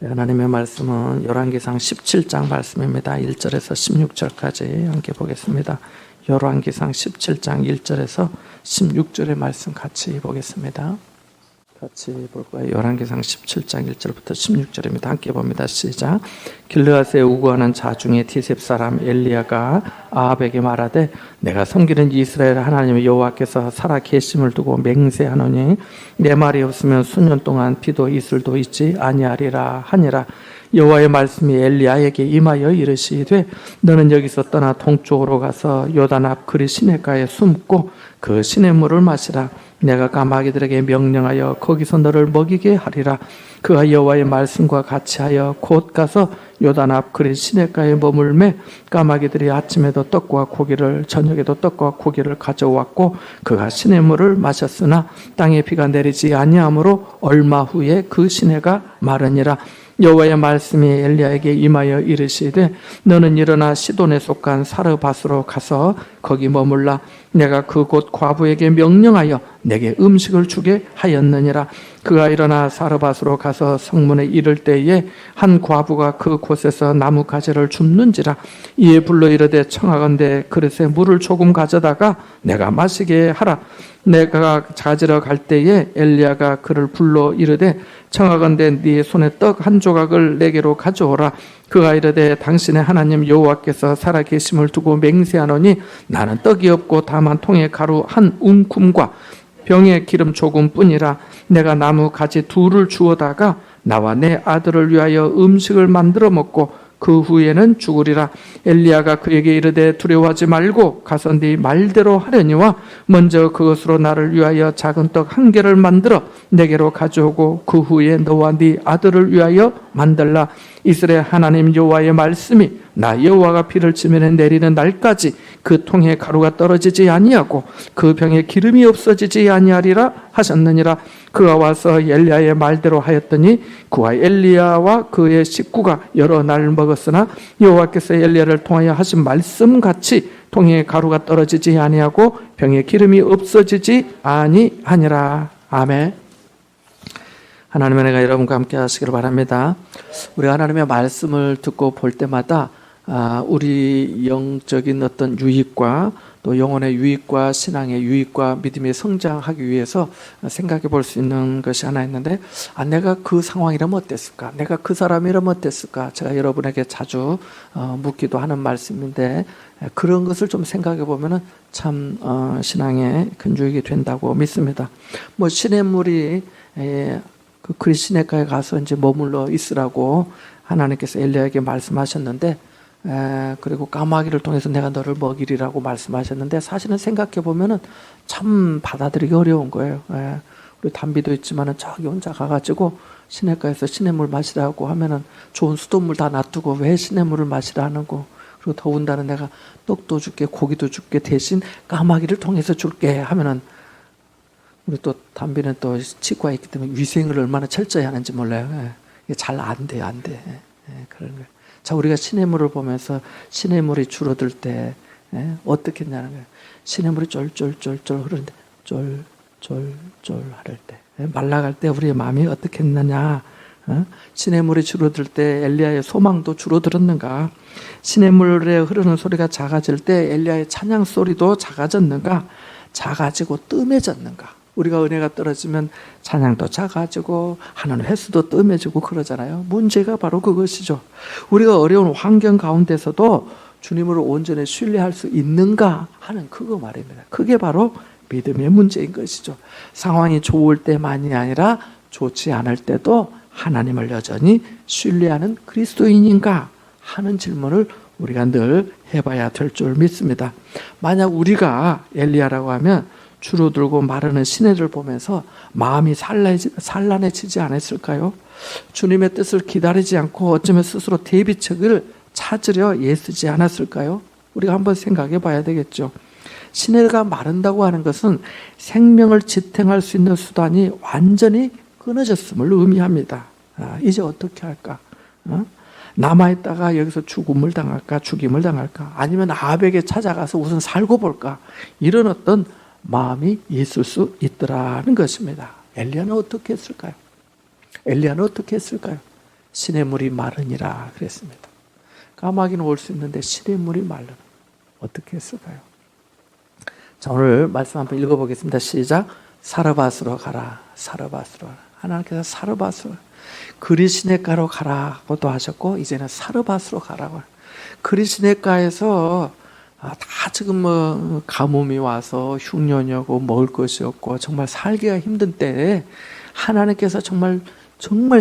하나님의 말씀은 열왕기상 17장 말씀입니다. 1절에서 16절까지 함께 보겠습니다. 열왕기상 17장 1절에서 16절의 말씀 같이 보겠습니다. 같이 볼 거예요. 열왕기상 17장 1절부터 16절입니다. 함께 봅니다. 시작. 길르앗에 우거하는 자 중에 디셉 사람 엘리야가 아합에게 말하되 내가 섬기는 이스라엘 하나님 여호와께서 살아 계심을 두고 맹세하노니 내 말이 없으면 수년 동안 비도 이슬도 있지 아니하리라 하니라. 여호와의 말씀이 엘리야에게 임하여 이르시되 너는 여기서 떠나 동쪽으로 가서 요단 앞 그리 시냇가에 숨고 그 시냇물을 마시라. 내가 까마귀들에게 명령하여 거기서 너를 먹이게 하리라. 그가 여호와의 말씀과 같이 하여 곧 가서 요단 앞 그리 시냇가에 머물매 까마귀들이 아침에도 떡과 고기를 저녁에도 떡과 고기를 가져왔고 그가 시냇물을 마셨으나 땅에 비가 내리지 아니하므로 얼마 후에 그 시내가 마르니라. 여호와의 말씀이 엘리야에게 임하여 이르시되 너는 일어나 시돈에 속한 사르밧으로 가서 거기 머물라. 내가 그곳 과부에게 명령하여 내게 음식을 주게 하였느니라. 그가 일어나 사르밧으로 가서 성문에 이를 때에 한 과부가 그 곳에서 나무 가지를 줍는지라. 이에 불러 이르되 청하건대 그릇에 물을 조금 가져다가 내가 마시게 하라. 내가 가지러 갈 때에 엘리야가 그를 불러 이르되 청하건대 네 손에 떡 한 조각을 내게로 가져오라. 그가 이르되 당신의 하나님 여호와께서 살아계심을 두고 맹세하노니 나는 떡이 없고 다만 통에 가루 한 웅큼과 병에 기름 조금뿐이라. 내가 나무 가지 둘을 주워다가 나와 내 아들을 위하여 음식을 만들어 먹고 그 후에는 죽으리라. 엘리야가 그에게 이르되 두려워하지 말고 가서 네 말대로 하려니와 먼저 그것으로 나를 위하여 작은 떡 한 개를 만들어 내게로 가져오고 그 후에 너와 네 아들을 위하여 만들라. 이스라엘 하나님 여호와의 말씀이 나 여호와가 비를 치면 내리는 날까지 그 통에 가루가 떨어지지 아니하고 그 병에 기름이 없어지지 아니하리라 하셨느니라. 그가 와서 엘리야의 말대로 하였더니 그와 엘리야와 그의 식구가 여러 날 먹었으나 여호와께서 엘리야를 통하여 하신 말씀같이 통에 가루가 떨어지지 아니하고 병에 기름이 없어지지 아니하니라. 아멘. 하나님의 은혜가 여러분과 함께 하시기를 바랍니다. 우리가 하나님의 말씀을 듣고 볼 때마다 우리 영적인 어떤 유익과 또 영혼의 유익과 신앙의 유익과 믿음이 성장하기 위해서 생각해 볼 수 있는 것이 하나 있는데 내가 그 상황이라면 어땠을까? 내가 그 사람이라면 어땠을까? 제가 여러분에게 자주 묻기도 하는 말씀인데 그런 것을 좀 생각해 보면 참 신앙에 큰 유익이 된다고 믿습니다. 뭐 시냇물이 그 그리 시냇가에 가서 이제 머물러 있으라고 하나님께서 엘리야에게 말씀하셨는데 그리고 까마귀를 통해서 내가 너를 먹이리라고 말씀하셨는데 사실은 생각해 보면은 참 받아들이기 어려운 거예요. 우리 담비도 있지만은 저기 혼자 가가지고 시냇가에서 시냇물 마시라고 하면은 좋은 수돗물 다 놔두고 왜 시냇물을 마시라는 거. 그리고 더군다나 내가 떡도 줄게 고기도 줄게 대신 까마귀를 통해서 줄게 하면은 우리 또 담비는 또 치과에 있기 때문에 위생을 얼마나 철저히 하는지 몰라요. 이게 잘 안 돼요, 안 돼. 그런 거예요. 자, 우리가 시냇물을 보면서 시냇물이 줄어들 때 어떻게 했냐는 거예요. 시냇물이 쫄쫄쫄쫄 흐르는데 쫄쫄쫄 하를 때 말라갈 때 우리의 마음이 어떻게 했느냐. 시냇물이 줄어들 때 엘리야의 소망도 줄어들었는가. 시냇물에 흐르는 소리가 작아질 때 엘리야의 찬양 소리도 작아졌는가. 작아지고 뜸해졌는가. 우리가 은혜가 떨어지면 찬양도 작아지고 하는 횟수도 뜸해지고 그러잖아요. 문제가 바로 그것이죠. 우리가 어려운 환경 가운데서도 주님을 온전히 신뢰할 수 있는가 하는 그거 말입니다. 그게 바로 믿음의 문제인 것이죠. 상황이 좋을 때만이 아니라 좋지 않을 때도 하나님을 여전히 신뢰하는 그리스도인인가 하는 질문을 우리가 늘 해봐야 될 줄 믿습니다. 만약 우리가 엘리야라고 하면 줄어들고 마르는 시내를 보면서 마음이 산란해지지 않았을까요? 주님의 뜻을 기다리지 않고 어쩌면 스스로 대비책을 찾으려 애쓰지 않았을까요? 우리가 한번 생각해 봐야 되겠죠. 시내가 마른다고 하는 것은 생명을 지탱할 수 있는 수단이 완전히 끊어졌음을 의미합니다. 이제 어떻게 할까? 남아있다가 여기서 죽임을 당할까? 아니면 아합에게 찾아가서 우선 살고 볼까? 이런 어떤 마음이 있을 수 있더라는 것입니다. 엘리야는 어떻게 했을까요? 시냇물이 마르니라 그랬습니다. 까마귀는 올 수 있는데 시냇물이 마르는 어떻게 했을까요? 자, 오늘 말씀 한번 읽어보겠습니다. 시작. 사르밧으로 가라. 사르밧으로 가라. 하나님께서 사르밧으로 그리시네가로 가라고도 하셨고 이제는 사르밧으로 가라고. 그리시네가에서 다 지금 가뭄이 와서 흉년이 오고 먹을 것이 없고 정말 살기가 힘든 때에 하나님께서 정말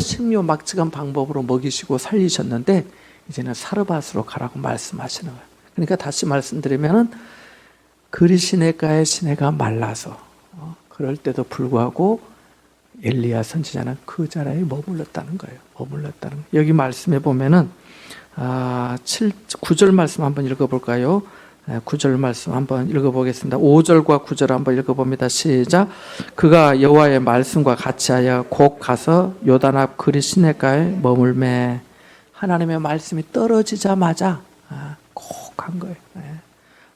생묘 막직한 방법으로 먹이시고 살리셨는데 이제는 사르밧으로 가라고 말씀하시는 거예요. 그러니까 다시 말씀드리면은 그리시네가의 시내가 말라서 그럴 때도 불구하고 엘리야 선지자는 그 자리에 머물렀다는 거예요. 머물렀다는 거예요. 여기 말씀에 보면은 9절 말씀 한번 읽어볼까요? 9절 말씀 한번 읽어보겠습니다. 5절과 9절 한번 읽어봅니다. 시작. 그가 여호와의 말씀과 같이 하여 곧 가서 요단 앞 그리시네가에 머물매. 하나님의 말씀이 떨어지자마자 꼭 간 거예요.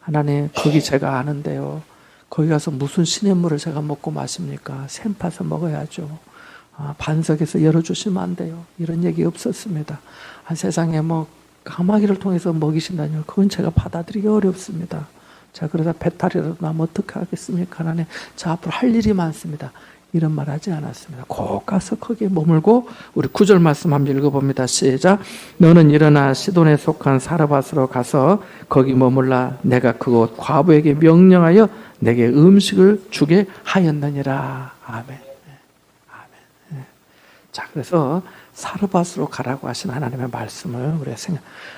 하나님 거기 제가 아는데요. 거기 가서 무슨 시냇물을 제가 먹고 마십니까? 샘 파서 먹어야죠. 반석에서 열어주시면 안 돼요. 이런 얘기 없었습니다. 세상에 까마귀를 통해서 먹이신다뇨. 그건 제가 받아들이기 어렵습니다. 자, 그러다 배탈이라도 나면 어떻게 하겠습니까? 하나님, 저 앞으로 할 일이 많습니다. 이런 말 하지 않았습니다. 꼭 가서 거기에 머물고 우리 9절 말씀 한번 읽어봅니다. 시작. 너는 일어나 시돈에 속한 사르밧으로 가서 거기 머물라. 내가 그곳 과부에게 명령하여 내게 음식을 주게 하였느니라. 아멘. 아멘. 자, 그래서 사르밧으로 가라고 하신 하나님의 말씀을 우리가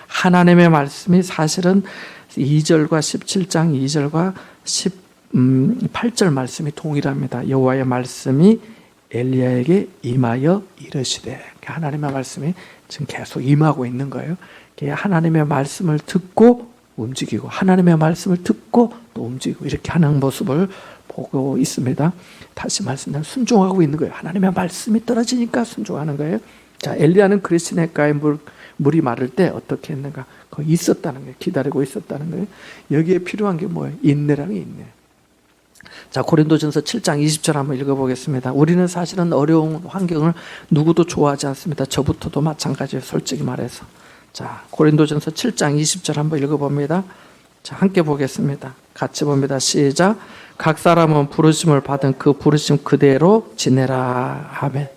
하나님의 말씀이 사실은 2절과 17장 2절과 18절 말씀이 동일합니다. 여호와의 말씀이 엘리야에게 임하여 이르시되, 하나님의 말씀이 지금 계속 임하고 있는 거예요. 하나님의 말씀을 듣고 움직이고 하나님의 말씀을 듣고 또 움직이고 이렇게 하는 모습을 보고 있습니다. 다시 말씀드리면 순종하고 있는 거예요. 하나님의 말씀이 떨어지니까 순종하는 거예요. 자, 엘리야는 그리시네가의 물이 마를 때 어떻게 했는가? 거기 있었다는 거예요. 기다리고 있었다는 거예요. 여기에 필요한 게 뭐예요? 인내라는 게 있네. 자, 고린도전서 7장 20절 한번 읽어보겠습니다. 우리는 사실은 어려운 환경을 누구도 좋아하지 않습니다. 저부터도 마찬가지예요. 솔직히 말해서. 자, 고린도전서 7장 20절 한번 읽어봅니다. 자, 함께 보겠습니다. 같이 봅니다. 시작. 각 사람은 부르심을 받은 그 부르심 그대로 지내라. 아멘.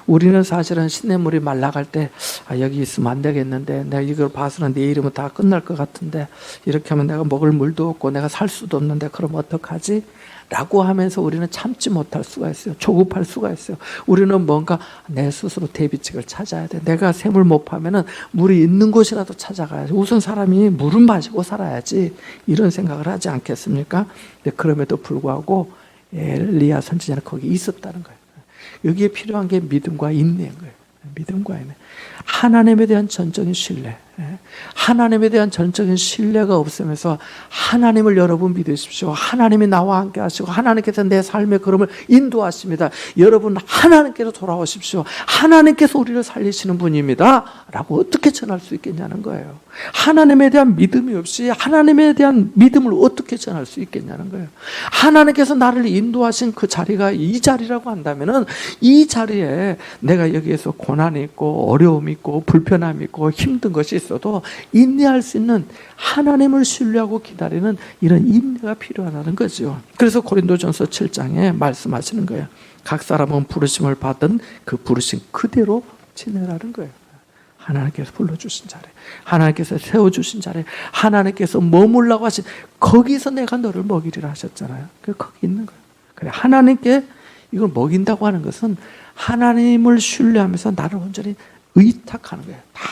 우리는 사실은 시냇물이 말라갈 때 여기 있으면 안 되겠는데, 내가 이걸 봐서는 내일이면 다 끝날 것 같은데, 이렇게 하면 내가 먹을 물도 없고 내가 살 수도 없는데 그럼 어떡하지? 라고 하면서 우리는 참지 못할 수가 있어요. 조급할 수가 있어요. 우리는 뭔가 내 스스로 대비책을 찾아야 돼. 내가 샘을 못 파면은 물이 있는 곳이라도 찾아가야지. 우선 사람이 물은 마시고 살아야지. 이런 생각을 하지 않겠습니까? 근데 그럼에도 불구하고 엘리야 선지자는 거기 있었다는 거예요. 여기에 필요한 게 믿음과 인내인 거예요. 믿음과 인내. 하나님에 대한 전적인 신뢰. 하나님에 대한 전적인 신뢰가 없으면서 하나님을 여러분 믿으십시오. 하나님이 나와 함께 하시고 하나님께서 내 삶의 걸음을 인도하십니다. 여러분 하나님께로 돌아오십시오. 하나님께서 우리를 살리시는 분입니다. 라고 어떻게 전할 수 있겠냐는 거예요. 하나님에 대한 믿음이 없이 하나님에 대한 믿음을 어떻게 전할 수 있겠냐는 거예요. 하나님께서 나를 인도하신 그 자리가 이 자리라고 한다면은 이 자리에 내가 여기에서 고난이 있고 어려움이 있고 불편함이 있고 힘든 것이 있어도 인내할 수 있는, 하나님을 신뢰하고 기다리는 이런 인내가 필요하다는 거죠. 그래서 고린도전서 7장에 말씀하시는 거예요. 각 사람은 부르심을 받은 그 부르심 그대로 지내라는 거예요. 하나님께서 불러주신 자리, 하나님께서 세워주신 자리, 하나님께서 머물라고 하신 거기서 내가 너를 먹이리라 하셨잖아요. 거기 있는 거예요. 그래, 하나님께 이걸 먹인다고 하는 것은 하나님을 신뢰하면서 나를 온전히 의탁하는 거예요. 다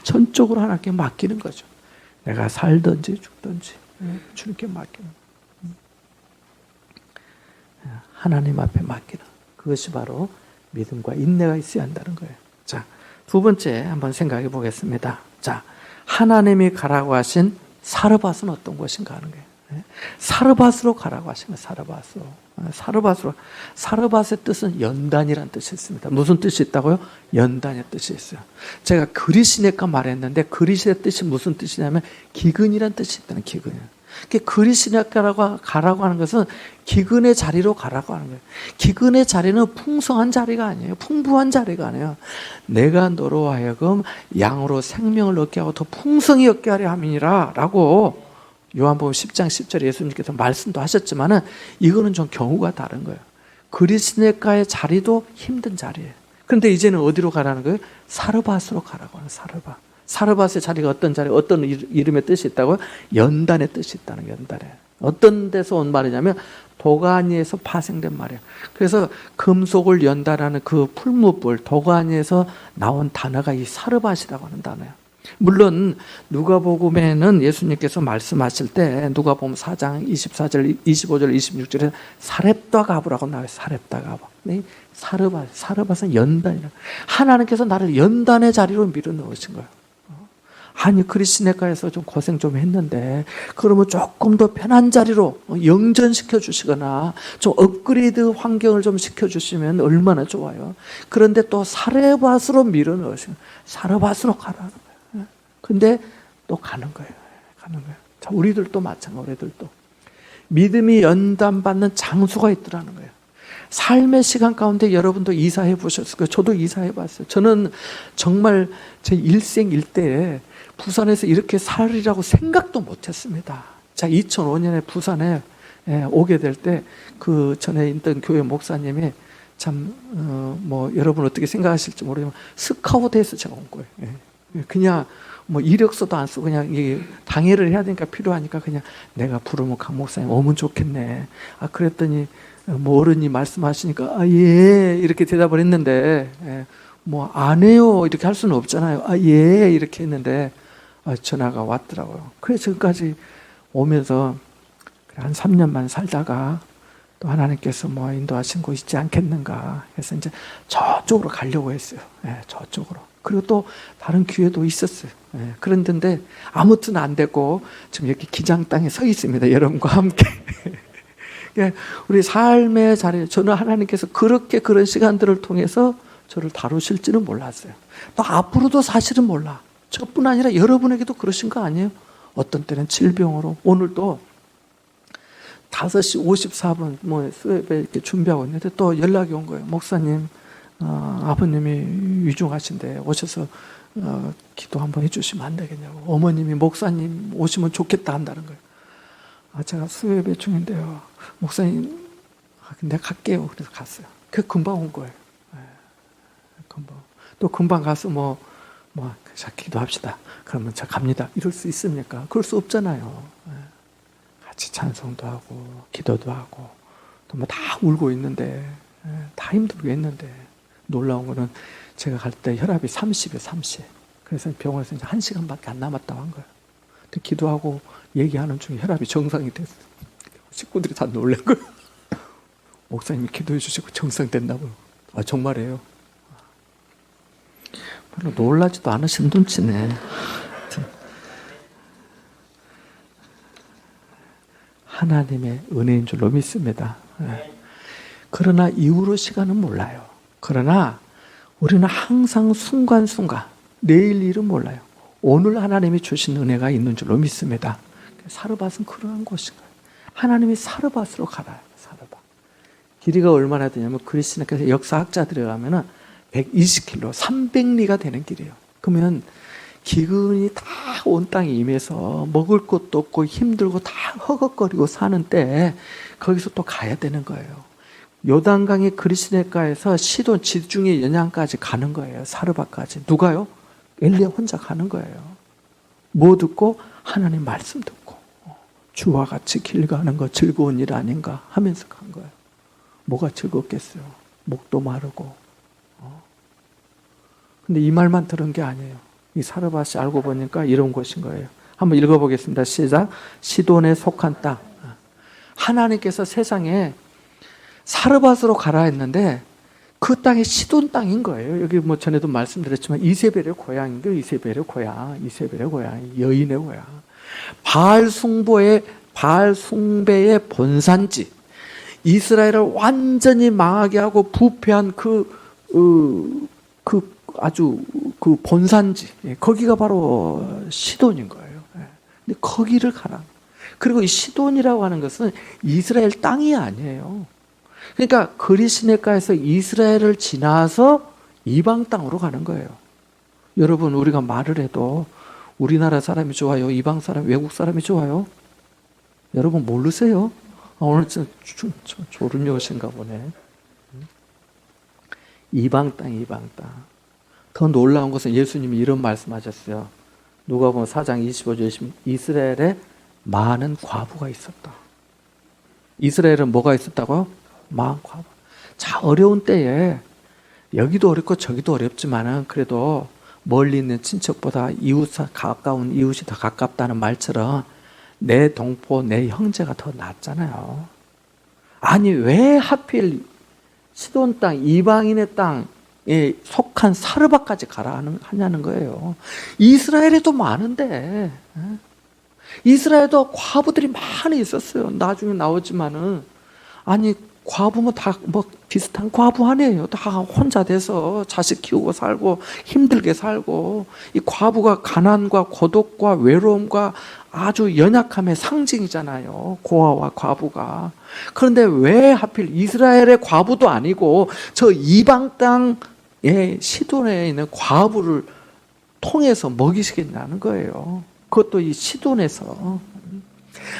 전적으로 하나님께 맡기는 거죠. 내가 살든지 죽든지 주님께 맡기는 거예요. 하나님 앞에 맡기는, 그것이 바로 믿음과 인내가 있어야 한다는 거예요. 자, 두 번째 한번 생각해 보겠습니다. 자, 하나님이 가라고 하신 사르밧은 어떤 곳인가 하는 거예요. 사르밧으로 가라고 하신 거예요. 사르밧으로. 사르밧으로. 사르밧의 뜻은 연단이라는 뜻이 있습니다. 무슨 뜻이 있다고요? 연단의 뜻이 있어요. 제가 그리시네가 말했는데 그리시의 뜻이 무슨 뜻이냐면 기근이라는 뜻이 있다는, 기근. 그리스도인에게라고 가라고 하는 것은 기근의 자리로 가라고 하는 거예요. 기근의 자리는 풍성한 자리가 아니에요. 풍부한 자리가 아니에요. 내가 너로 하여금 양으로 생명을 얻게 하고 더 풍성히 얻게 하려 함이니라 라고 요한복음 10장 10절에 예수님께서 말씀도 하셨지만은 이거는 좀 경우가 다른 거예요. 그리스도인과의 자리도 힘든 자리예요. 그런데 이제는 어디로 가라는 거예요? 사르밧으로 가라고 하는 사르밧. 사르밧의 자리가 어떤 자리, 어떤 이름의 뜻이 있다고요? 연단의 뜻이 있다는 거예요. 연단에. 어떤 데서 온 말이냐면 도가니에서 파생된 말이에요. 그래서 금속을 연단하는 그 풀무불, 도가니에서 나온 단어가 이 사르밧이라고 하는 단어예요. 물론 누가복음에는 예수님께서 말씀하실 때 누가복음 4장 24절, 25절, 26절에 사렙다 가브라고 나와요. 사렙다 가브. 사르밧은 연단이라. 하나님께서 나를 연단의 자리로 밀어넣으신 거예요. 아니 그리스도인과에서 좀 고생 좀 했는데 그러면 조금 더 편한 자리로 영전시켜 주시거나 좀 업그레이드 환경을 좀 시켜주시면 얼마나 좋아요. 그런데 또 사르밧으로 밀어넣으시면 사르밧으로 가라는 거예요. 근데 또 가는 거예요. 자, 우리들도 마찬가지. 우리들도 믿음이 연단받는 장소가 있더라는 거예요. 삶의 시간 가운데 여러분도 이사해 보셨을 거예요. 저도 이사해 봤어요. 저는 정말 제 일생 일대에 부산에서 이렇게 살리라고 생각도 못했습니다. 자, 2005년에 부산에 오게 될 때 그 전에 있던 교회 목사님이 참 뭐 여러분 어떻게 생각하실지 모르지만 스카우트해서 제가 온 거예요. 그냥 뭐 이력서도 안 쓰고 그냥 당회를 해야 되니까 필요하니까 그냥 내가 부르면 강 목사님 오면 좋겠네. 아 그랬더니 뭐 어른이 말씀하시니까 아 예 이렇게 대답을 했는데 뭐 안 해요 이렇게 할 수는 없잖아요. 아 예 이렇게 했는데 전화가 왔더라고요. 그래서 지금까지 오면서 한 3년만 살다가 또 하나님께서 뭐 인도하신 곳 있지 않겠는가 해서 이제 저쪽으로 가려고 했어요. 저쪽으로. 그리고 또 다른 기회도 있었어요. 그런데 아무튼 안 됐고 지금 이렇게 기장 땅에 서 있습니다. 여러분과 함께. 우리 삶의 자리에 저는 하나님께서 그렇게 그런 시간들을 통해서 저를 다루실지는 몰랐어요. 또 앞으로도 사실은 몰라. 저뿐 아니라 여러분에게도 그러신 거 아니에요? 어떤 때는 질병으로 오늘도 5시 54분 뭐 수업에 이렇게 준비하고 있는데 또 연락이 온 거예요. 목사님 아버님이 위중하신데 오셔서 기도 한번 해주시면 안 되겠냐고. 어머님이 목사님 오시면 좋겠다 한다는 거예요. 제가 수요예배 중인데요. 목사님, 근데 갈게요. 그래서 갔어요. 그 금방 온 거예요. 금방. 또 금방 가서 자, 기도합시다. 그러면 자, 갑니다. 이럴 수 있습니까? 그럴 수 없잖아요. 같이 찬송도 하고, 기도도 하고, 또 뭐 다 울고 있는데, 다 힘들고 있는데, 놀라운 거는 제가 갈 때 혈압이 30이에요, 30. 그래서 병원에서 이제 1시간밖에 안 남았다고 한 거예요. 근데 기도하고 얘기하는 중에 혈압이 정상이 됐어요. 식구들이 다 놀란 거예요. 목사님이 기도해 주시고 정상됐나봐요. 정말이에요. 별로 놀라지도 않으신 눈치네. 하나님의 은혜인 줄로 믿습니다. 그러나 이후로 시간은 몰라요. 그러나 우리는 항상 순간순간 내일 일은 몰라요. 오늘 하나님이 주신 은혜가 있는 줄로 믿습니다. 사르밧은 그러한 곳인 거예요. 하나님이 사르밧으로 가라요. 사르밧. 길이가 얼마나 되냐면 그리스도인께서 역사학자들에 가면은 120km, 300리가 되는 길이에요. 그러면 기근이 다 온 땅에 임해서 먹을 것도 없고 힘들고 다 허걱거리고 사는 때 거기서 또 가야 되는 거예요. 요단강의 그리스도인가에서 시돈 지중해 연양까지 가는 거예요. 사르밧까지. 누가요? 엘리야 혼자 가는 거예요. 뭐 듣고? 하나님 말씀 듣고 주와 같이 길 가는 거 즐거운 일 아닌가 하면서 간 거예요. 뭐가 즐겁겠어요? 목도 마르고. 근데 이 말만 들은 게 아니에요. 이 사르밧이 알고 보니까 이런 곳인 거예요. 한번 읽어보겠습니다. 시작. 시돈에 속한 땅. 하나님께서 세상에 사르밧으로 가라 했는데 그 땅이 시돈 땅인 거예요. 여기 뭐 전에도 말씀드렸지만 이세벨의 고향인 거예요. 이세벨의 고향, 여인의 고향. 바알 숭배의 본산지. 이스라엘을 완전히 망하게 하고 부패한 아주 그 본산지. 거기가 바로 시돈인 거예요. 근데 거기를 가라. 그리고 이 시돈이라고 하는 것은 이스라엘 땅이 아니에요. 그러니까 그리시네가에서 이스라엘을 지나서 이방 땅으로 가는 거예요. 여러분, 우리가 말을 해도 우리나라 사람이 좋아요? 이방 사람, 외국 사람이 좋아요? 여러분 모르세요? 오늘 좀 졸음여신가 보네. 이방 땅, 이방 땅. 더 놀라운 것은 예수님이 이런 말씀하셨어요. 누가복음 4장 25절 20, 이스라엘에 많은 과부가 있었다. 이스라엘은 뭐가 있었다고요? 많은 과부. 자, 어려운 때에 여기도 어렵고 저기도 어렵지만은 그래도 멀리 있는 친척보다 가까운 이웃이 더 가깝다는 말처럼 내 동포, 내 형제가 더 낫잖아요. 아니, 왜 하필 시돈 땅, 이방인의 땅에 속한 사르밧까지 가라 하냐는 거예요. 이스라엘에도 많은데, 이스라엘에도 과부들이 많이 있었어요. 나중에 나오지만은, 아니, 과부면 다 뭐 비슷한 과부 아니에요. 다 혼자 돼서 자식 키우고 살고 힘들게 살고, 이 과부가 가난과 고독과 외로움과 아주 연약함의 상징이잖아요. 고아와 과부가. 그런데 왜 하필 이스라엘의 과부도 아니고 저 이방 땅의 시돈에 있는 과부를 통해서 먹이시겠냐는 거예요. 그것도 이 시돈에서.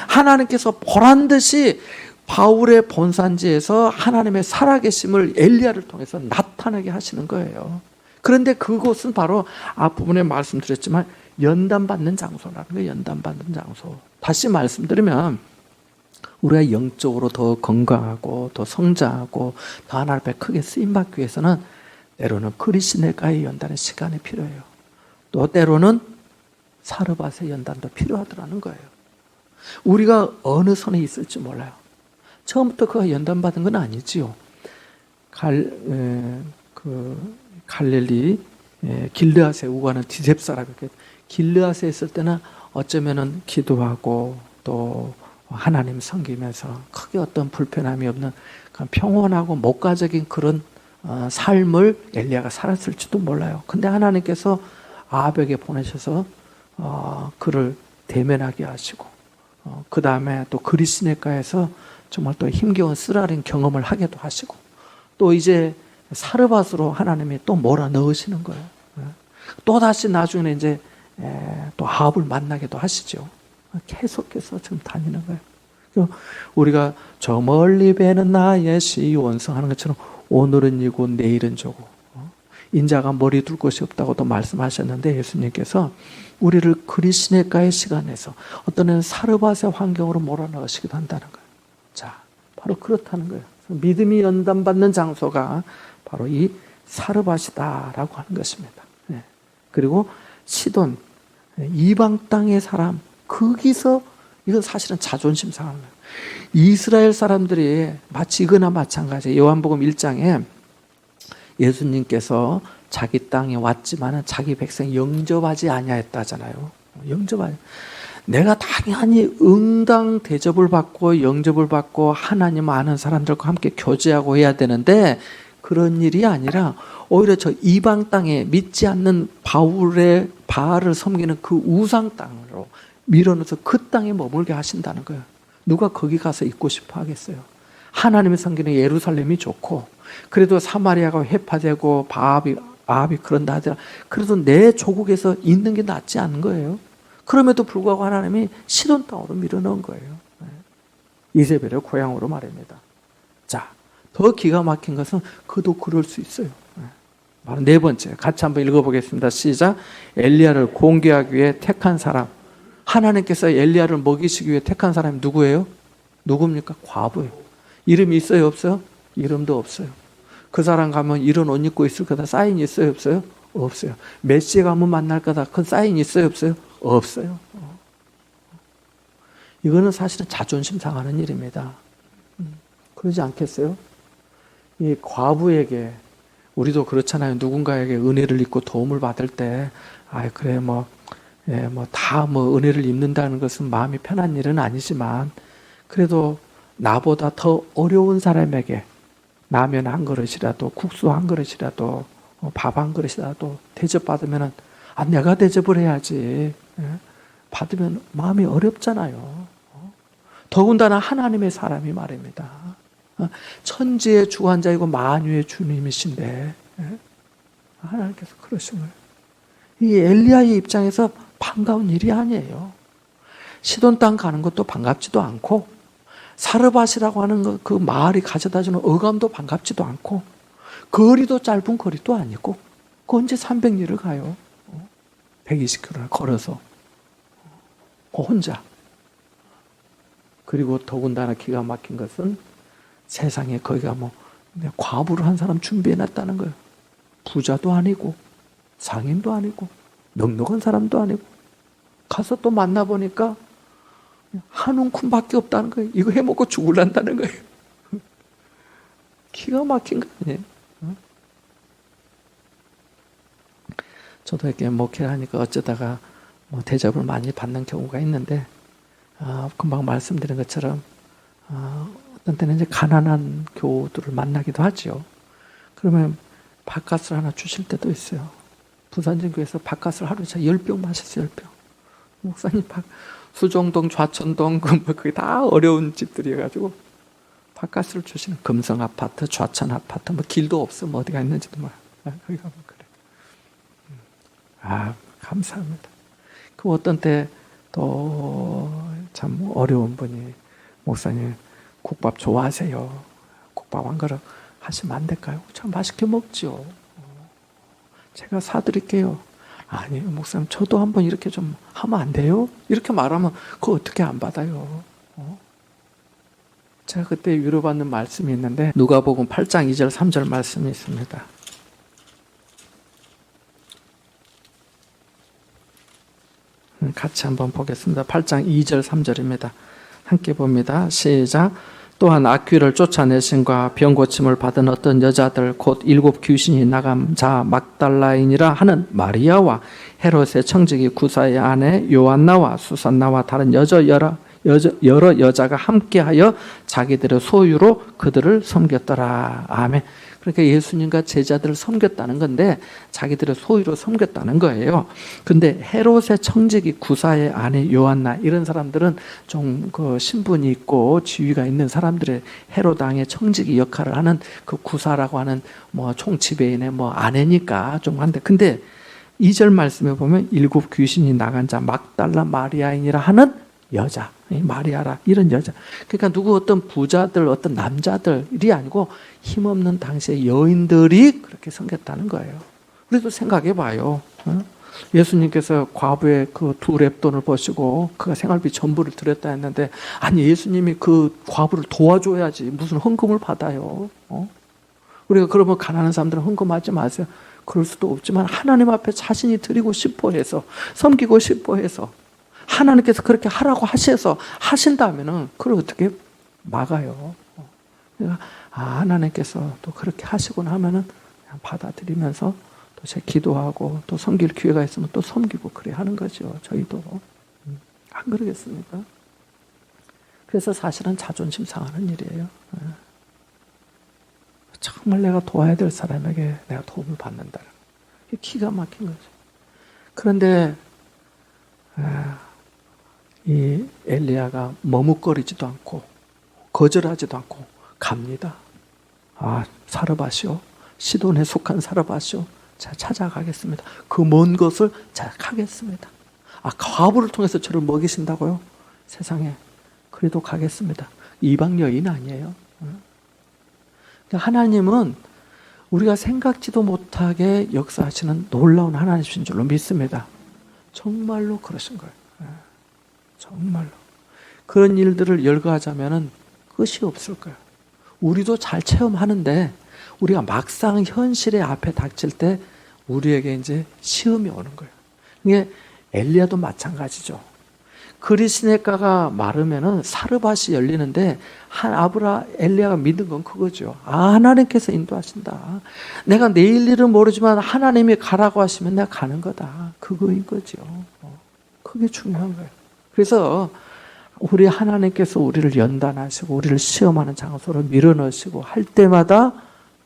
하나님께서 보란 듯이 바울의 본산지에서 하나님의 살아계심을 엘리야를 통해서 나타나게 하시는 거예요. 그런데 그곳은 바로 앞부분에 말씀드렸지만 연단받는 장소라는 거예요. 연단받는 장소. 다시 말씀드리면 우리가 영적으로 더 건강하고 더 성장하고 더 하나님 앞에 크게 쓰임받기 위해서는 때로는 그리시네가의 연단의 시간이 필요해요. 또 때로는 사르밧의 연단도 필요하더라는 거예요. 우리가 어느 선에 있을지 몰라요. 처음부터 그가 연단받은 건 아니지요. 갈릴리 길르앗에 우가는 디셉 사람이었거든요. 길르앗에 있을 때는 어쩌면은 기도하고 또 하나님 섬기면서 크게 어떤 불편함이 없는 평온하고 목가적인 그런 삶을 엘리야가 살았을지도 몰라요. 근데 하나님께서 아합에게 보내셔서 그를 대면하게 하시고 그 다음에 또 그리시네가에서 정말 또 힘겨운 쓰라린 경험을 하게도 하시고 또 이제 사르밧으로 하나님이 또 몰아넣으시는 거예요. 또 다시 나중에 이제 또 아합을 만나게도 하시죠. 계속해서 지금 다니는 거예요. 우리가 저 멀리 배는 나의 시온성 하는 것처럼 오늘은 이고 내일은 저고 인자가 머리 둘 곳이 없다고도 말씀하셨는데 예수님께서 우리를 그리시네가의 시간에서 어떤 애는 사르밧의 환경으로 몰아넣으시기도 한다는 거예요. 자, 바로 그렇다는 거예요. 믿음이 연단받는 장소가 바로 이 사르밧이다라고 하는 것입니다. 그리고 시돈, 이방 땅의 사람, 거기서 이건 사실은 자존심 상한 거예요. 이스라엘 사람들이 마치 이거나 마찬가지예요. 요한복음 1장에 예수님께서 자기 땅에 왔지만 자기 백성 영접하지 아니하였다잖아요. 영접하지. 내가 당연히 응당 대접을 받고 영접을 받고 하나님 아는 사람들과 함께 교제하고 해야 되는데 그런 일이 아니라 오히려 저 이방 땅에 믿지 않는 바알을 섬기는 그 우상 땅으로 밀어넣어서 그 땅에 머물게 하신다는 거예요. 누가 거기 가서 있고 싶어 하겠어요. 하나님의 섬기는 예루살렘이 좋고 그래도 사마리아가 회파되고 아합이 그런다 하더라. 그래도 내 조국에서 있는 게 낫지 않은 거예요. 그럼에도 불구하고 하나님이 시돈 땅으로 밀어넣은 거예요. 이세벨의 고향으로 말입니다. 자, 더 기가 막힌 것은 그도 그럴 수 있어요. 바로 네 번째, 같이 한번 읽어보겠습니다. 시작. 엘리야를 공개하기 위해 택한 사람. 하나님께서 엘리야를 먹이시기 위해 택한 사람이 누구예요? 누굽니까? 과부예요. 이름이 있어요? 없어요? 이름도 없어요. 그 사람 가면 이런 옷 입고 있을 거다. 사인이 있어요? 없어요? 없어요. 메시에 가면 만날 거다. 그 사인이 있어요? 없어요? 없어요. 이거는 사실은 자존심 상하는 일입니다. 그러지 않겠어요? 이 과부에게 우리도 그렇잖아요. 누군가에게 은혜를 입고 도움을 받을 때, 그래, 다 은혜를 입는다는 것은 마음이 편한 일은 아니지만, 그래도 나보다 더 어려운 사람에게 라면 한 그릇이라도, 국수 한 그릇이라도, 밥 한 그릇이라도 대접받으면은, 내가 대접을 해야지. 받으면 마음이 어렵잖아요. 더군다나 하나님의 사람이 말입니다. 천지의 주관자이고 만유의 주님이신데 하나님께서 그러신 거예요. 이 엘리야의 입장에서 반가운 일이 아니에요. 시돈 땅 가는 것도 반갑지도 않고 사르밧이라고 하는 그 마을이 가져다주는 어감도 반갑지도 않고 거리도 짧은 거리도 아니고 그 언제 300리를 가요. 120km를 걸어서 혼자. 그리고 더군다나 기가 막힌 것은 세상에 거기가 뭐 과부를 한 사람 준비해놨다는 거예요. 부자도 아니고 상인도 아니고 넉넉한 사람도 아니고 가서 또 만나보니까 한 움큼밖에 없다는 거예요. 이거 해먹고 죽을란다는 거예요. 기가 막힌 거 아니에요? 저도 이렇게 목회를 하니까 어쩌다가 뭐 대접을 많이 받는 경우가 있는데 금방 말씀드린 것처럼 어떤 때는 이제 가난한 교우들을 만나기도 하죠. 그러면 밥값을 하나 주실 때도 있어요. 부산진교에서 밥값을 하루에 10병 마셨어요. 10병. 목사님 수정동, 좌천동 그게 다 어려운 집들이어가지고 밥값을 주시는 금성 아파트, 좌천 아파트 뭐 길도 없어 뭐 어디가 있는지도 몰라. 거기 가면 그래. 감사합니다. 그 어떤 때 또 참 어려운 분이 목사님 국밥 좋아하세요. 국밥 한 그릇 하시면 안 될까요? 참 맛있게 먹죠. 제가 사드릴게요. 아니요, 목사님 저도 한번 이렇게 좀 하면 안 돼요? 이렇게 말하면 그거 어떻게 안 받아요? 제가 그때 위로받는 말씀이 있는데 누가복음 8장 2절 3절 말씀이 있습니다. 같이 한번 보겠습니다. 8장 2절 3절입니다. 함께 봅니다. 시작. 또한 악귀를 쫓아내신과 병 고침을 받은 어떤 여자들 곧 7 귀신이 나간 자 막달라인이라 하는 마리아와 헤롯의 청지기 구사의 아내 요한나와 수산나와 다른 여러 여자가 함께하여 자기들의 소유로 그들을 섬겼더라. 아멘. 그러니까 예수님과 제자들을 섬겼다는 건데 자기들의 소유로 섬겼다는 거예요. 근데 헤롯의 청지기 구사의 아내 요한나 이런 사람들은 좀 그 신분이 있고 지위가 있는 사람들의 헤롯 왕의 청지기 역할을 하는 그 구사라고 하는 뭐 총지배인의 뭐 아내니까 좀 한데 근데 2절 말씀에 보면 7 귀신이 나간 자 막달라 마리아인이라 하는 여자, 마리아라 이런 여자. 그러니까 누구 어떤 부자들, 어떤 남자들이 아니고 힘없는 당시의 여인들이 그렇게 섬겼다는 거예요. 우리도 생각해봐요. 예수님께서 과부의 그 2렙돈을 버시고 그가 생활비 전부를 드렸다 했는데 아니 예수님이 그 과부를 도와줘야지 무슨 헌금을 받아요. 우리가 그러면 가난한 사람들은 헌금하지 마세요. 그럴 수도 없지만 하나님 앞에 자신이 드리고 싶어 해서 섬기고 싶어 해서 하나님께서 그렇게 하라고 하셔서 하신다면은 그걸 어떻게 막아요? 그러니까 하나님께서 또 그렇게 하시고 나면은 그냥 받아들이면서 또 제 기도하고 또 섬길 기회가 있으면 또 섬기고 그래 하는 거죠. 저희도 안 그러겠습니까? 그래서 사실은 자존심 상하는 일이에요. 정말 내가 도와야 될 사람에게 내가 도움을 받는다. 이게 기가 막힌 거죠. 그런데 이 엘리야가 머뭇거리지도 않고 거절하지도 않고 갑니다. 사르밧이요. 시돈에 속한 사르밧이요. 자, 찾아가겠습니다. 그 먼 것을 자, 가겠습니다. 과부를 통해서 저를 먹이신다고요? 세상에. 그래도 가겠습니다. 이방 여인 아니에요. 하나님은 우리가 생각지도 못하게 역사하시는 놀라운 하나님이신 줄로 믿습니다. 정말로 그러신 거예요. 정말로. 그런 일들을 열거하자면 끝이 없을 거예요. 우리도 잘 체험하는데 우리가 막상 현실의 앞에 닥칠 때 우리에게 이제 시험이 오는 거예요. 이게 엘리야도 마찬가지죠. 그리스네가가 마르면은 사르밧이 열리는데 엘리야가 믿은 건 그거죠. 하나님께서 인도하신다. 내가 내일 일은 모르지만 하나님이 가라고 하시면 내가 가는 거다. 그거인 거죠. 그게 중요한 거예요. 그래서 우리 하나님께서 우리를 연단하시고 우리를 시험하는 장소로 밀어넣으시고 할 때마다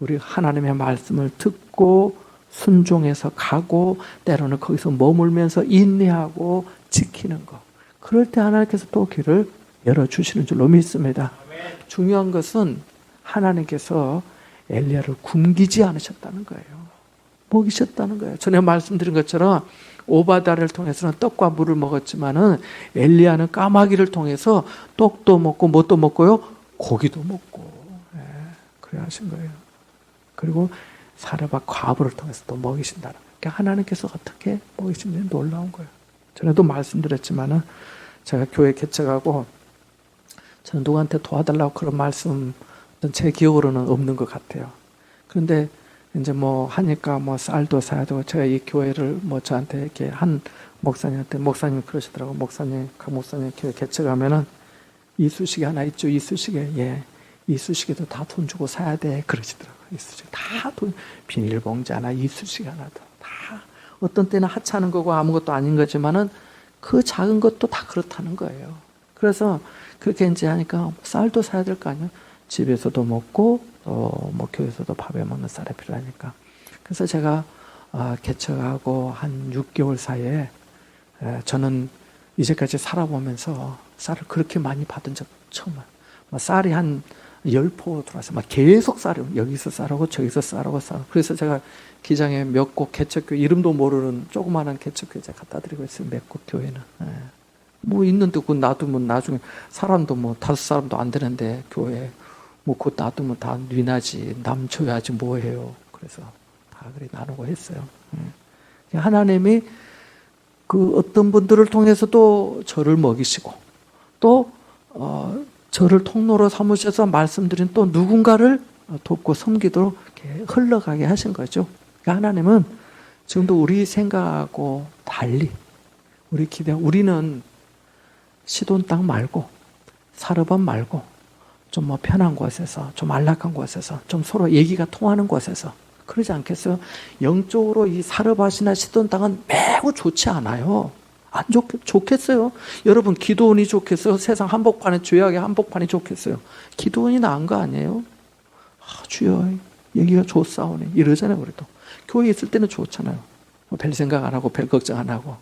우리 하나님의 말씀을 듣고 순종해서 가고 때로는 거기서 머물면서 인내하고 지키는 것. 그럴 때 하나님께서 또 길을 열어주시는 줄로 믿습니다. 중요한 것은 하나님께서 엘리야를 굶기지 않으셨다는 거예요. 먹이셨다는 거예요. 전에 말씀드린 것처럼 오바다를 통해서는 떡과 물을 먹었지만은 엘리야는 까마귀를 통해서 떡도 먹고 뭣도 먹고요, 고기도 먹고, 그래 하신 거예요. 그리고 사르밧 과부를 통해서 또 먹이신다는 거예요. 그러니까 하나님께서 어떻게 먹이시는지 놀라운 거예요. 전에도 말씀드렸지만은 제가 교회 개척하고 저는 누구한테 도와달라고 그런 말씀 제 기억으로는 없는 것 같아요. 그런데 이제 뭐 하니까 뭐 쌀도 사야 되고, 제가 이 교회를 뭐 저한테 이렇게 한 목사님한테, 목사님 그러시더라고. 목사님, 각 목사님 교회 개척하면은 이쑤시개 하나 있죠. 이쑤시개. 예. 이쑤시개도 다 돈 주고 사야 돼. 그러시더라고. 이쑤시개 다 돈, 비닐봉지 하나, 이쑤시개 하나 다. 어떤 때는 하찮은 거고 아무것도 아닌 거지만은 그 작은 것도 다 그렇다는 거예요. 그래서 그렇게 이제 하니까 쌀도 사야 될 거 아니에요. 집에서도 먹고 또 뭐 교회에서도 밥에 먹는 쌀이 필요하니까. 그래서 제가 개척하고 한 6개월 사이에 저는 이제까지 살아보면서 쌀을 그렇게 많이 받은 적 처음이에요. 쌀이 한 10포 들어와서 막 계속 쌀이, 여기서 쌀하고 저기서 쌀하고 쌀. 그래서 제가 기장에 몇 곳 개척교회, 이름도 모르는 조그마한 개척교회 제가 갖다 드리고 있어요. 몇 곳 교회는. 뭐 있는데 그거 놔두면 나중에 사람도 뭐 5사람도 안 되는데 교회 뭐 그거 놔두면 다 뉘나지, 남 줘야지 뭐해요. 그래서 다 그렇게 나누고 했어요. 하나님이 그 어떤 분들을 통해서도 저를 먹이시고 또 저를 통로로 삼으셔서 말씀드린 또 누군가를 돕고 섬기도록 이렇게 흘러가게 하신 거죠. 그러니까 하나님은 지금도 우리 생각하고 달리 우리 우리는 시돈 땅 말고 사르밧 말고 좀 뭐 편한 곳에서, 좀 안락한 곳에서, 좀 서로 얘기가 통하는 곳에서, 그러지 않겠어요? 영적으로 이 사르밧이나 시돈 땅은 매우 좋지 않아요. 안 좋겠어요? 여러분, 기도원이 좋겠어요? 세상 한복판에, 죄악의 한복판이 좋겠어요? 기도원이 나은 거 아니에요? 주여, 얘기가 좋사오네. 이러잖아요, 우리도. 교회에 있을 때는 좋잖아요. 뭐 별 생각 안 하고, 별 걱정 안 하고,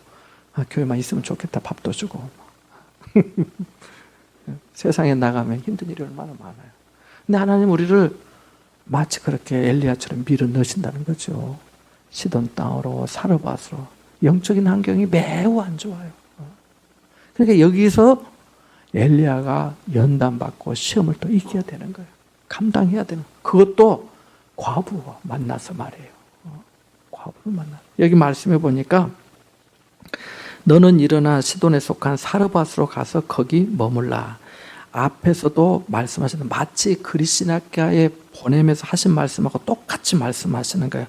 교회만 있으면 좋겠다, 밥도 주고. 세상에 나가면 힘든 일이 얼마나 많아요. 근데 하나님 우리를 마치 그렇게 엘리야처럼 밀어 넣으신다는 거죠. 시돈 땅으로, 사르밧으로. 영적인 환경이 매우 안 좋아요. 그러니까 여기서 엘리야가 연단받고 시험을 또 이겨야 되는 거예요. 감당해야 되는 거예요. 그것도 과부와 만나서 말이에요. 과부를 만나. 여기 말씀해 보니까 너는 일어나 시돈에 속한 사르밧으로 가서 거기 머물라. 앞에서도 말씀하시는 마치 그리스나가에 보내면서 하신 말씀하고 똑같이 말씀하시는 거예요.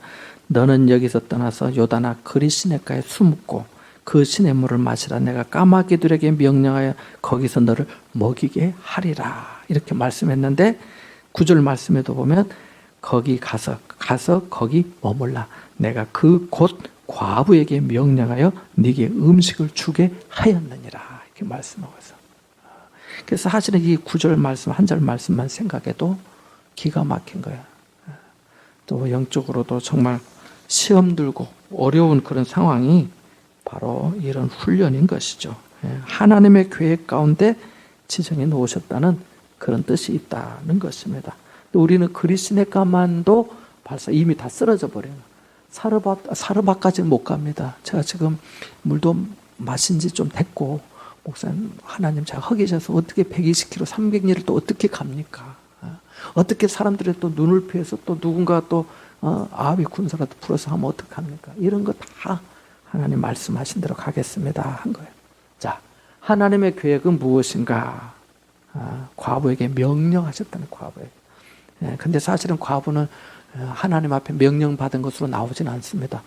너는 여기서 떠나서 요다나 그리스나가에 숨고 그 시냇물을 마시라. 내가 까마귀들에게 명령하여 거기서 너를 먹이게 하리라. 이렇게 말씀했는데 9절 말씀에도 보면 거기 가서 거기 머물라. 내가 그 곳 과부에게 명령하여 네게 음식을 주게 하였느니라. 이렇게 말씀하고 있어요. 그래서 사실은 이 9절 말씀, 한 절 말씀만 생각해도 기가 막힌 거예요. 또 영적으로도 정말 시험 들고 어려운 그런 상황이 바로 이런 훈련인 것이죠. 하나님의 계획 가운데 지정해 놓으셨다는 그런 뜻이 있다는 것입니다. 우리는 그리스네가만도 벌써 이미 다 쓰러져 버려요. 사르밧까지는 못 갑니다. 제가 지금 물도 마신 지 좀 됐고, 목사님, 하나님 제가 허기셔서 어떻게 120km, 300리를 또 어떻게 갑니까? 어떻게 사람들의 또 눈을 피해서 또 누군가 또 아비 군사라도 풀어서 하면 어떡합니까? 이런 거 다 하나님 말씀하신 대로 가겠습니다 한 거예요. 자, 하나님의 계획은 무엇인가? 과부에게 명령하셨다는 과부에게. 근데 사실은 과부는 하나님 앞에 명령받은 것으로 나오진 않습니다.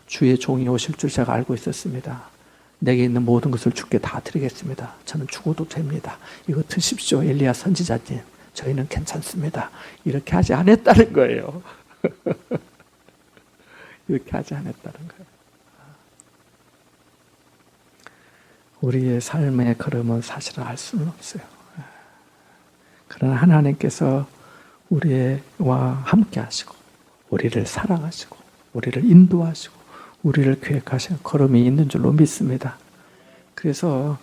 주의 종이 오실 줄 제가 알고 있었습니다. 내게 있는 모든 것을 주께 다 드리겠습니다. 저는 죽어도 됩니다. 이거 드십시오. 엘리야 선지자님. 저희는 괜찮습니다. 이렇게 하지 않았다는 거예요. 이렇게 하지 않았다는 거예요. 우리의 삶의 걸음은 사실은 알 수는 없어요. 그러나 하나님께서 우리와 함께 하시고 우리를 사랑하시고 우리를 인도하시고 우리를 계획하시는 걸음이 있는 줄로 믿습니다. 그래서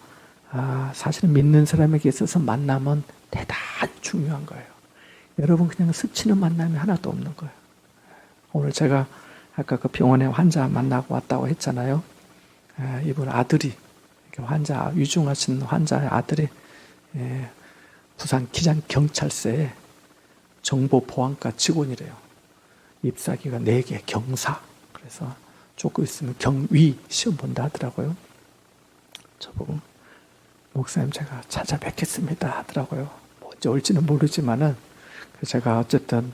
사실은 믿는 사람에게 있어서 만남은 대단히 중요한 거예요. 여러분 그냥 스치는 만남이 하나도 없는 거예요. 오늘 제가 아까 그 병원에 환자 만나고 왔다고 했잖아요. 이분 아들이 환자 위중하신 환자의 아들이 부산 기장경찰서에 정보보안과 직원이래요. 입사기가 4개 경사. 그래서 조금 있으면 경위 시험 본다 하더라고요. 저보고 목사님 제가 찾아뵙겠습니다 하더라고요. 언제 올지는 모르지만은 제가 어쨌든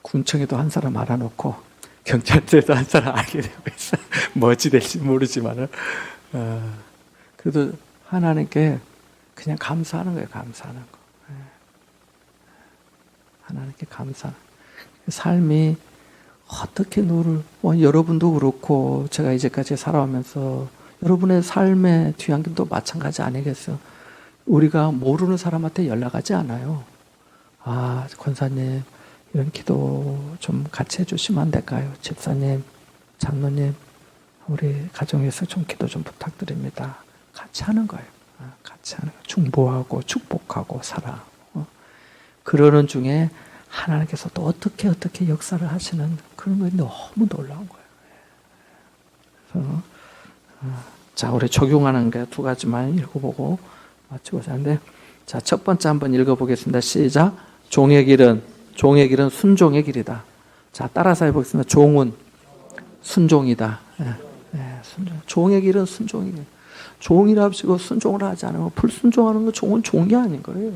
군청에도 한 사람 알아놓고 경찰서에도 한 사람 알게 되고 있어요. 뭐지 될지 모르지만은 그래도 하나님께 그냥 감사하는 거예요. 감사하는 거. 하나님께 감사하는 거. 삶이 어떻게 여러분도 그렇고 제가 이제까지 살아오면서 여러분의 삶의 뒤안김도 마찬가지 아니겠어요? 우리가 모르는 사람한테 연락하지 않아요. 권사님 이런 기도 좀 같이 해주시면 안 될까요? 집사님, 장로님 우리 가정에서 좀 기도 좀 부탁드립니다. 같이 하는 거예요. 같이 하는 거예요. 중보하고 축복하고 사랑. 그러는 중에 하나님께서 또 어떻게 역사를 하시는 그런 거 너무 놀라운 거예요. 그래서 자, 우리 적용하는 게 2가지만 읽어보고 마치고자 하는데, 자, 첫 번째 한번 읽어보겠습니다. 시작. 종의 길은 순종의 길이다. 자, 따라서 해보겠습니다. 종은 순종이다. 순종. 종의 길은 순종의 길. 종이라 하시고 순종을 하지 않으면 불순종하는 거 종은 종이 아닌 거예요.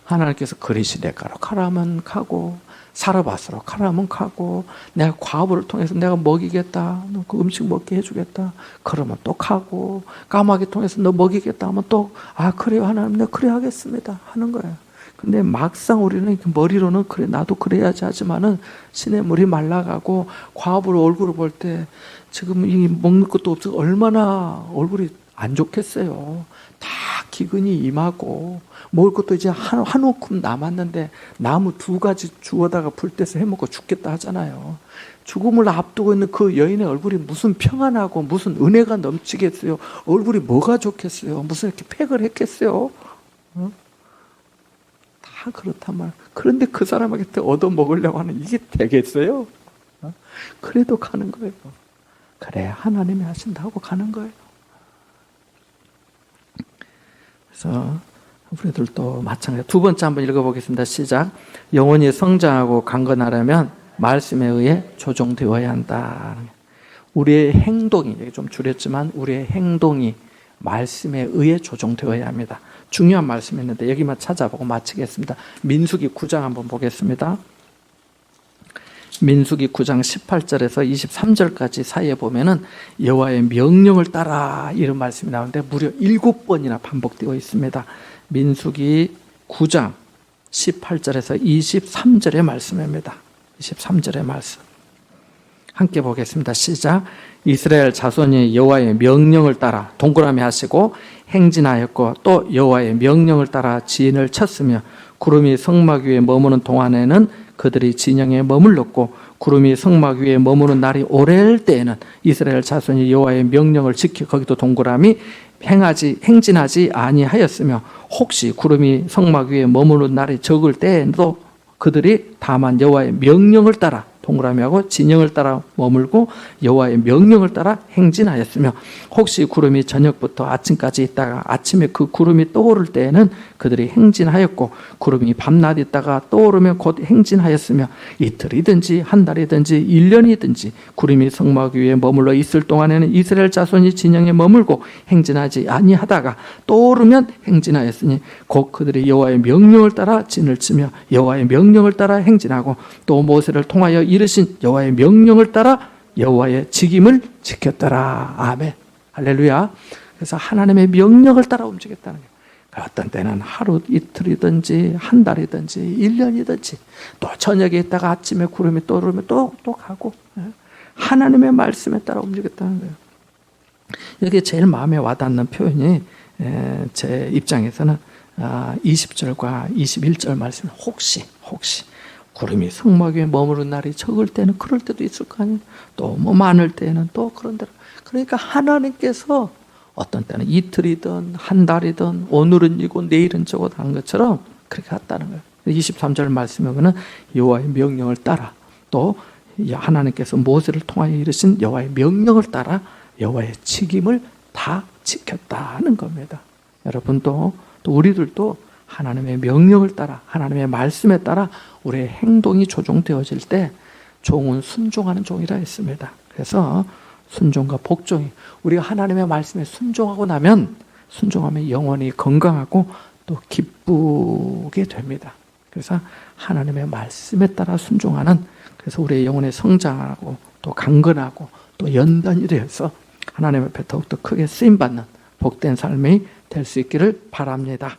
하나님께서 그리시 내가로 가라면 가고 살아봤으러 가라면 가고 내가 과부를 통해서 내가 먹이겠다. 너 그 음식 먹게 해주겠다. 그러면 또 가고 까마귀 통해서 너 먹이겠다 하면 또 그래요 하나님 내가 그래 하겠습니다 하는 거예요. 근데 막상 우리는 머리로는 그래 나도 그래야지 하지만은 신의 물이 말라가고 과부를 얼굴을 볼 때 지금 이 먹는 것도 없어 얼마나 얼굴이 안 좋겠어요. 다 기근이 임하고 먹을 것도 이제 한 움큼 남았는데 나무 2가지 주워다가 불 떼서 해먹고 죽겠다 하잖아요. 죽음을 앞두고 있는 그 여인의 얼굴이 무슨 평안하고 무슨 은혜가 넘치겠어요. 얼굴이 뭐가 좋겠어요. 무슨 이렇게 팩을 했겠어요. 다 그렇단 말이에요. 그런데 그 사람한테 얻어먹으려고 하는 이게 되겠어요? 그래도 가는 거예요. 그래 하나님이 하신다고 가는 거예요. 그래서 우리들도 마찬가지. 2번째 한번 읽어보겠습니다. 시작. 영혼이 성장하고 강건하려면 말씀에 의해 조종되어야 한다. 우리의 행동이 좀 줄였지만 우리의 행동이 말씀에 의해 조종되어야 합니다. 중요한 말씀이 있는데 여기만 찾아보고 마치겠습니다. 민수기 9장 한번 보겠습니다. 민수기 9장 18절에서 23절까지 사이에 보면은 여호와의 명령을 따라 이런 말씀이 나오는데 무려 7번이나 반복되어 있습니다. 민수기 9장 18절에서 23절의 말씀입니다. 23절의 말씀 함께 보겠습니다. 시작. 이스라엘 자손이 여호와의 명령을 따라 동그라미 하시고 행진하였고 또 여호와의 명령을 따라 진을 쳤으며 구름이 성막 위에 머무는 동안에는 그들이 진영에 머물렀고 구름이 성막 위에 머무는 날이 오래일 때에는 이스라엘 자손이 여호와의 명령을 지켜 거기도 동그라미 행진하지 아니하였으며 혹시 구름이 성막 위에 머무는 날이 적을 때에도 그들이 다만 여호와의 명령을 따라 동그라미하고 진영을 따라 머물고 여호와의 명령을 따라 행진하였으며 혹시 구름이 저녁부터 아침까지 있다가 아침에 그 구름이 떠오를 때에는 그들이 행진하였고 구름이 밤낮 있다가 떠오르면 곧 행진하였으며 이틀이든지 한 달이든지 1년이든지 구름이 성막 위에 머물러 있을 동안에는 이스라엘 자손이 진영에 머물고 행진하지 아니하다가 떠오르면 행진하였으니 곧 그들이 여호와의 명령을 따라 진을 치며 여호와의 명령을 따라 행진하고 또 모세를 통하여 이르신 여호와의 명령을 따라 여호와의 직임을 지켰더라. 아멘. 할렐루야. 그래서 하나님의 명령을 따라 움직였다는 거예요. 어떤 때는 하루 이틀이든지 한 달이든지 1년이든지 또 저녁에 있다가 아침에 구름이 떠오르면 또 가고 하나님의 말씀에 따라 움직였다는 거예요. 여기 제일 마음에 와닿는 표현이 제 입장에서는 20절과 21절 말씀. 혹시 구름이 성막 위에 머무는 날이 적을 때는 그럴 때도 있을 거 아니에요. 또 뭐 많을 때는 또 그런 대로. 그러니까 하나님께서 어떤 때는 이틀이든 한 달이든 오늘은 이고 내일은 저고 하는 것처럼 그렇게 갔다는 거예요. 23절 말씀에 보면 여호와의 명령을 따라, 또 하나님께서 모세를 통하여 이르신 여호와의 명령을 따라 여호와의 책임을 다 지켰다는 겁니다. 여러분도 또 우리들도 하나님의 명령을 따라, 하나님의 말씀에 따라 우리의 행동이 조종되어질 때 종은 순종하는 종이라 했습니다. 그래서 순종과 복종이, 우리가 하나님의 말씀에 순종하면 영원히 건강하고 또 기쁘게 됩니다. 그래서 하나님의 말씀에 따라 순종하는, 그래서 우리의 영혼의 성장하고 또 강건하고 또 연단이 되어서 하나님 앞에 더욱더 크게 쓰임받는 복된 삶이 될 수 있기를 바랍니다.